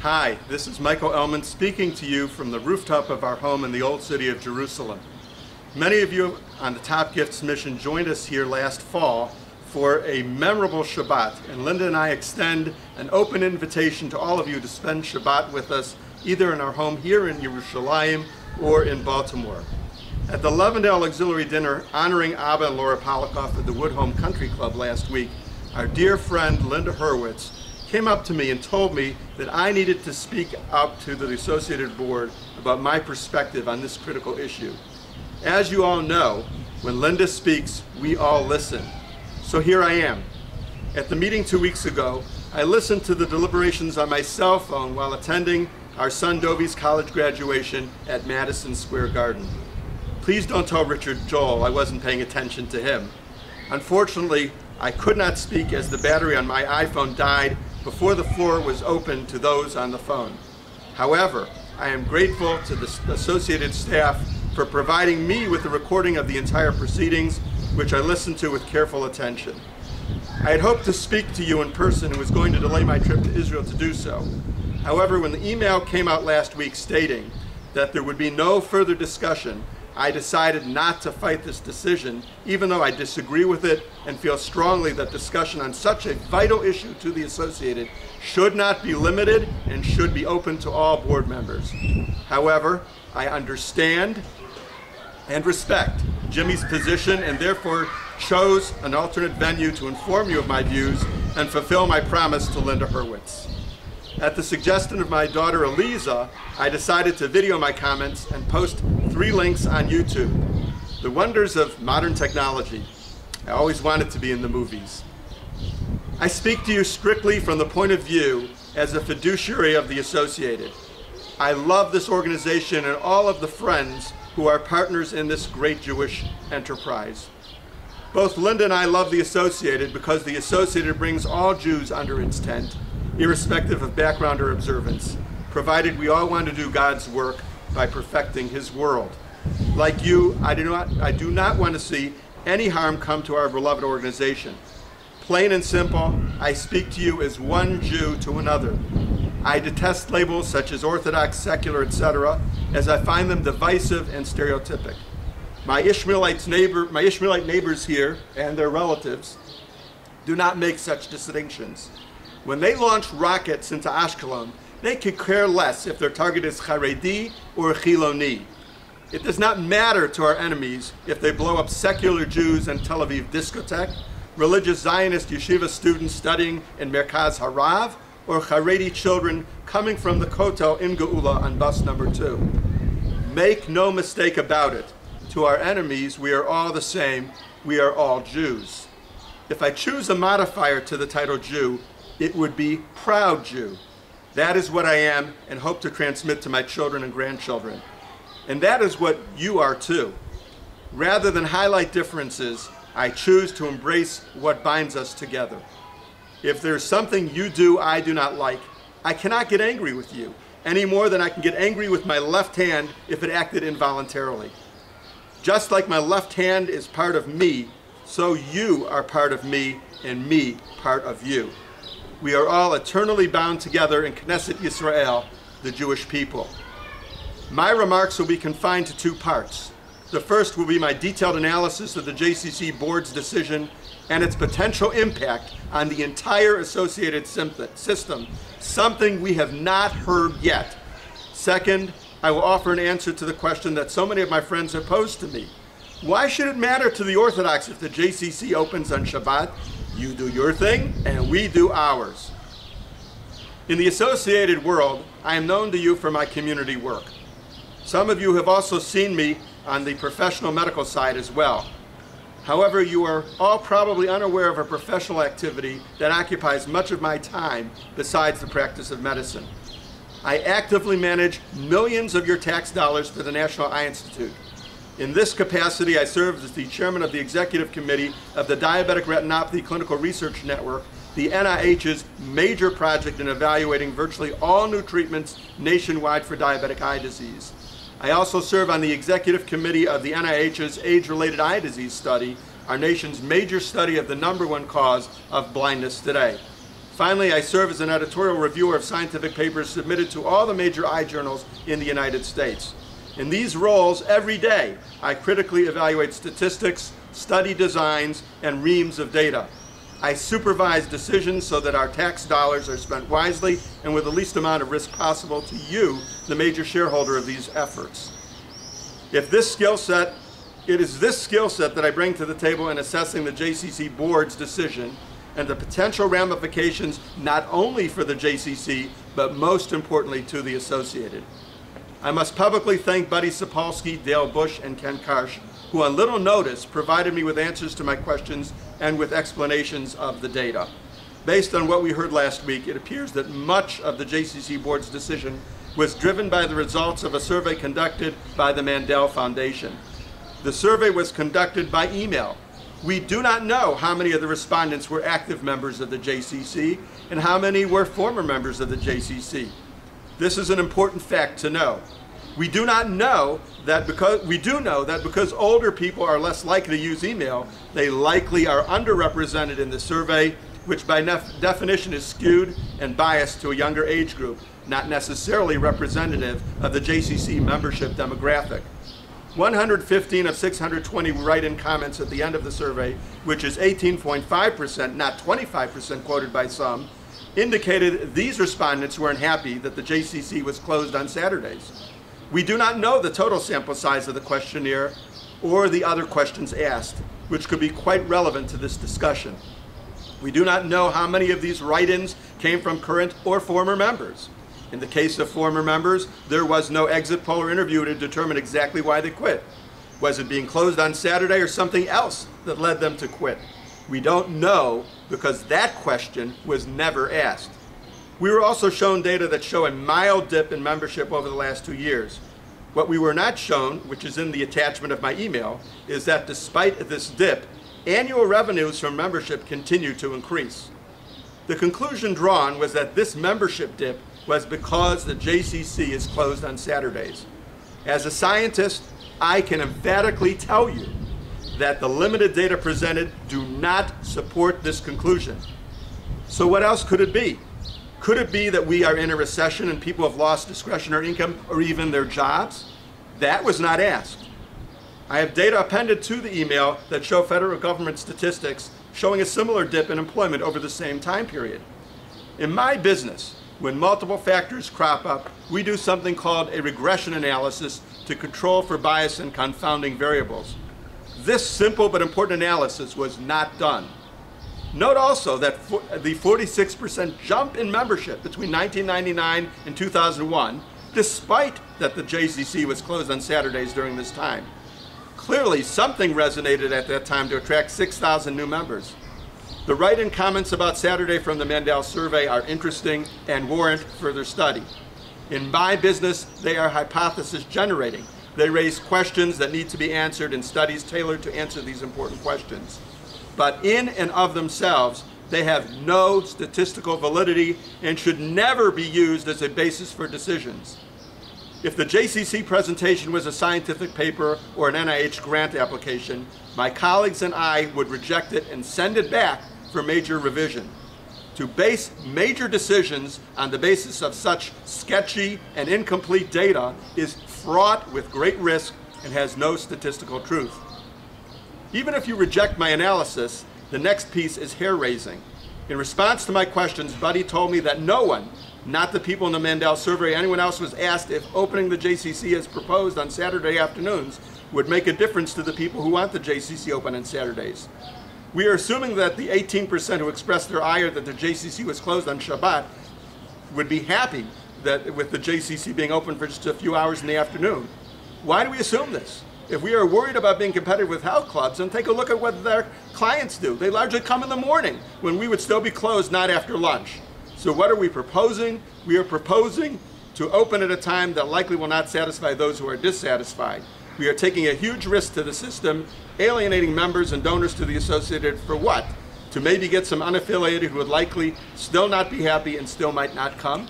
Hi, this is Michael Elman speaking to you from the rooftop of our home in the old city of Jerusalem. Many of you on the Top Gifts mission joined us here last fall for a memorable Shabbat, and Linda and I extend an open invitation to all of you to spend Shabbat with us either in our home here in Yerushalayim or in Baltimore. At the Levendale Auxiliary Dinner honoring Abba and Laura Polikoff at the Woodhome Country Club last week, our dear friend Linda Hurwitz came up to me and told me that I needed to speak up to the Associated Board about my perspective on this critical issue. As you all know, when Linda speaks, we all listen. So here I am. At the meeting 2 weeks ago, I listened to the deliberations on my cell phone while attending our son Dovi's college graduation at Madison Square Garden. Please don't tell Richard Joel I wasn't paying attention to him. Unfortunately, I could not speak as the battery on my iPhone died before the floor was open to those on the phone. However, I am grateful to the Associated staff for providing me with a recording of the entire proceedings, which I listened to with careful attention. I had hoped to speak to you in person and was going to delay my trip to Israel to do so. However, when the email came out last week stating that there would be no further discussion, I decided not to fight this decision, even though I disagree with it and feel strongly that discussion on such a vital issue to the Associated should not be limited and should be open to all board members. However, I understand and respect Jimmy's position and therefore chose an alternate venue to inform you of my views and fulfill my promise to Linda Hurwitz. At the suggestion of my daughter Eliza, I decided to video my comments and post 3 links on YouTube. The wonders of modern technology. I always wanted to be in the movies. I speak to you strictly from the point of view as a fiduciary of the Associated. I love this organization and all of the friends who are partners in this great Jewish enterprise. Both Linda and I love the Associated because the Associated brings all Jews under its tent, irrespective of background or observance, provided we all want to do God's work by perfecting His world. Like you, I do not want to see any harm come to our beloved organization. Plain and simple, I speak to you as one Jew to another. I detest labels such as Orthodox, secular, etc., as I find them divisive and stereotypic. My Ishmaelite neighbors here and their relatives do not make such distinctions. When they launch rockets into Ashkelon, they could care less if their target is Haredi or Chiloni. It does not matter to our enemies if they blow up secular Jews in Tel Aviv discotheque, religious Zionist yeshiva students studying in Merkaz Harav, or Haredi children coming from the Kotel in Geula on bus number 2. Make no mistake about it. To our enemies, we are all the same. We are all Jews. If I choose a modifier to the title Jew, it would be proud Jew. That is what I am and hope to transmit to my children and grandchildren. And that is what you are too. Rather than highlight differences, I choose to embrace what binds us together. If there's something you do I do not like, I cannot get angry with you, any more than I can get angry with my left hand if it acted involuntarily. Just like my left hand is part of me, so you are part of me and me part of you. We are all eternally bound together in Knesset Yisrael, the Jewish people. My remarks will be confined to 2 parts. The first will be my detailed analysis of the JCC board's decision and its potential impact on the entire Associated system, something we have not heard yet. Second, I will offer an answer to the question that so many of my friends have posed to me. Why should it matter to the Orthodox if the JCC opens on Shabbat? You do your thing, and we do ours. In the Associated world, I am known to you for my community work. Some of you have also seen me on the professional medical side as well. However, you are all probably unaware of a professional activity that occupies much of my time besides the practice of medicine. I actively manage millions of your tax dollars for the National Eye Institute. In this capacity, I serve as the chairman of the executive committee of the Diabetic Retinopathy Clinical Research Network, the NIH's major project in evaluating virtually all new treatments nationwide for diabetic eye disease. I also serve on the executive committee of the NIH's age-related eye disease study, our nation's major study of the #1 cause of blindness today. Finally, I serve as an editorial reviewer of scientific papers submitted to all the major eye journals in the United States. In these roles, every day, I critically evaluate statistics, study designs, and reams of data. I supervise decisions so that our tax dollars are spent wisely and with the least amount of risk possible to you, the major shareholder of these efforts. It is this skill set that I bring to the table in assessing the JCC board's decision and the potential ramifications not only for the JCC, but most importantly to the Associated. I must publicly thank Buddy Sapolsky, Dale Bush, and Ken Karsh, who on little notice provided me with answers to my questions and with explanations of the data. Based on what we heard last week, it appears that much of the JCC board's decision was driven by the results of a survey conducted by the Mandel Foundation. The survey was conducted by email. We do not know how many of the respondents were active members of the JCC and how many were former members of the JCC. This is an important fact to know. We do know that because older people are less likely to use email, they likely are underrepresented in the survey, which by definition is skewed and biased to a younger age group, not necessarily representative of the JCC membership demographic. 115 of 620 write-in comments at the end of the survey, which is 18.5%, not 25% quoted by some, indicated these respondents were unhappy that the JCC was closed on Saturdays. We do not know the total sample size of the questionnaire or the other questions asked, which could be quite relevant to this discussion. We do not know how many of these write-ins came from current or former members. In the case of former members, there was no exit poll or interview to determine exactly why they quit. Was it being closed on Saturday or something else that led them to quit? We don't know because that question was never asked. We were also shown data that show a mild dip in membership over the last 2 years. What we were not shown, which is in the attachment of my email, is that despite this dip, annual revenues from membership continue to increase. The conclusion drawn was that this membership dip was because the JCC is closed on Saturdays. As a scientist, I can emphatically tell you that the limited data presented do not support this conclusion. So what else could it be? Could it be that we are in a recession and people have lost discretionary income or even their jobs? That was not asked. I have data appended to the email that show federal government statistics showing a similar dip in employment over the same time period. In my business, when multiple factors crop up, we do something called a regression analysis to control for bias and confounding variables. This simple but important analysis was not done. Note also that the 46% jump in membership between 1999 and 2001, despite that the JCC was closed on Saturdays during this time. Clearly, something resonated at that time to attract 6,000 new members. The write-in comments about Saturday from the Mandel survey are interesting and warrant further study. In my business, they are hypothesis generating. They raise questions that need to be answered in studies tailored to answer these important questions. But in and of themselves, they have no statistical validity and should never be used as a basis for decisions. If the JCC presentation was a scientific paper or an NIH grant application, my colleagues and I would reject it and send it back for major revision. To base major decisions on the basis of such sketchy and incomplete data is fraught with great risk and has no statistical truth. Even if you reject my analysis, the next piece is hair-raising. In response to my questions, Buddy told me that no one, not the people in the Mandel survey, anyone else was asked if opening the JCC as proposed on Saturday afternoons would make a difference to the people who want the JCC open on Saturdays. We are assuming that the 18% who expressed their ire that the JCC was closed on Shabbat would be happy with the JCC being open for just a few hours in the afternoon. Why do we assume this? If we are worried about being competitive with health clubs, then take a look at what their clients do. They largely come in the morning when we would still be closed, not after lunch. So what are we proposing? We are proposing to open at a time that likely will not satisfy those who are dissatisfied. We are taking a huge risk to the system, alienating members and donors to the Associated for what? To maybe get some unaffiliated who would likely still not be happy and still might not come?